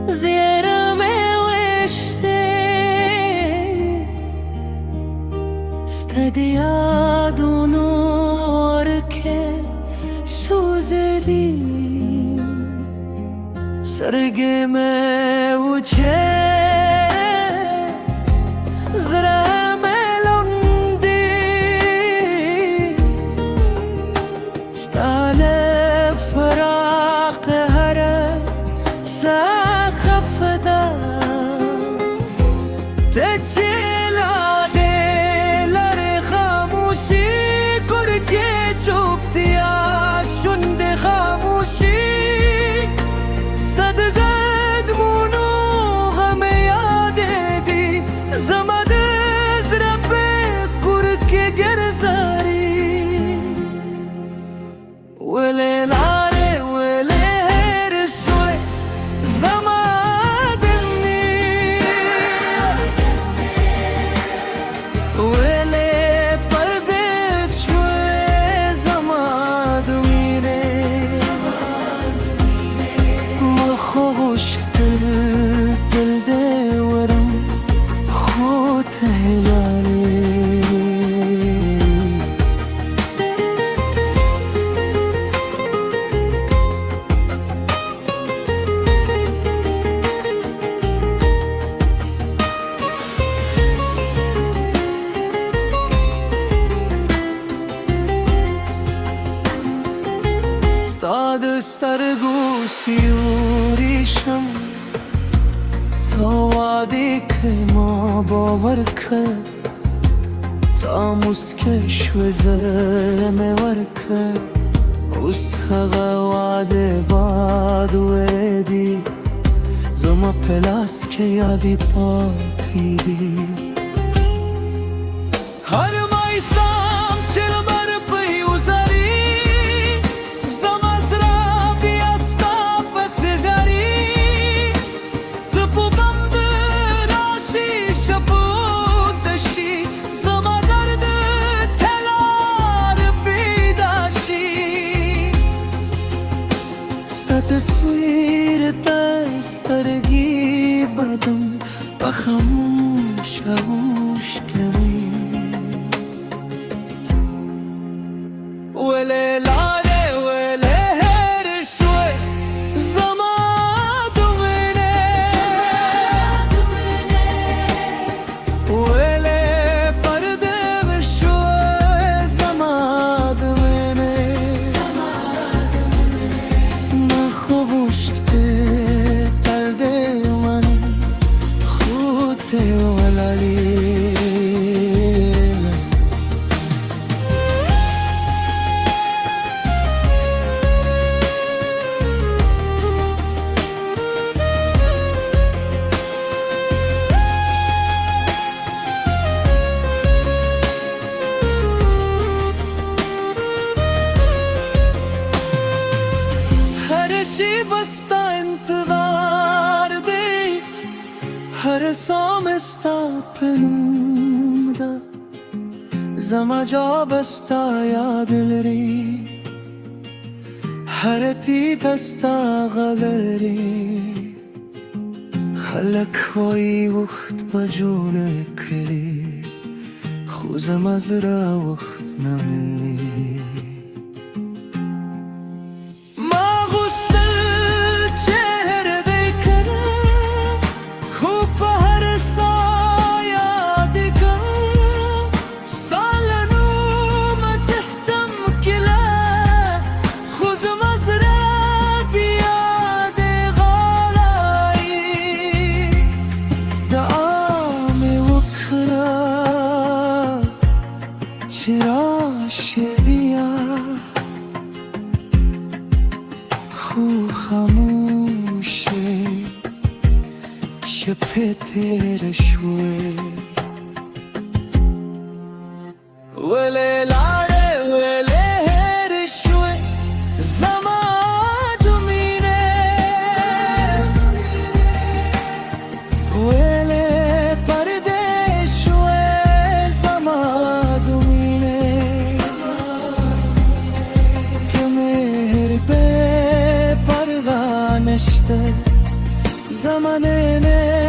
زيارة ما وشي استدياد ونور كي سوزلي سرق ما وجهي زرع ملوندي استعلى فراق هرى ساخف دا تجيل عديل خاموشي كركي چوبتي عشند خاموشي استدقد مونو غم یاده دی زمد زرب كركي گرزاری وليلاري وليهر شوي زمادني ولي پردت شوي زمادميني ما خوش دل دورم خود هلالي استاد سترگو سیوریشم تا وعده که ما باور کرد تا مسکش و زرم ورکر اس خغا وعده باد ویدی زما پلاس که یادی پاتی دی هر مایسام چل بر پیوزاری زمازرا بیاستا پس جاری سپو بند راشی شپود دشی زما درد تلار بیداشی ستا تصویر تسترگی بدم بخموش خموش کمی وليلاري وليهر شوي زمادميني ولي پرده شوي زمادميني ما خوش دل من خود ولالي شي بستا انتظار دی هر سام استا پنوم دا زما جا بستا یاد لري هر تی بستا غلري خلک وای وقت بجونه کلی خو زما زرا وقت نملی چرا شبیه خو خاموشه شب تیر شوی وليلاري وليهر شوي زمادميني ولي پرده شوي زمادميني که مهر به geçti. Zaman eline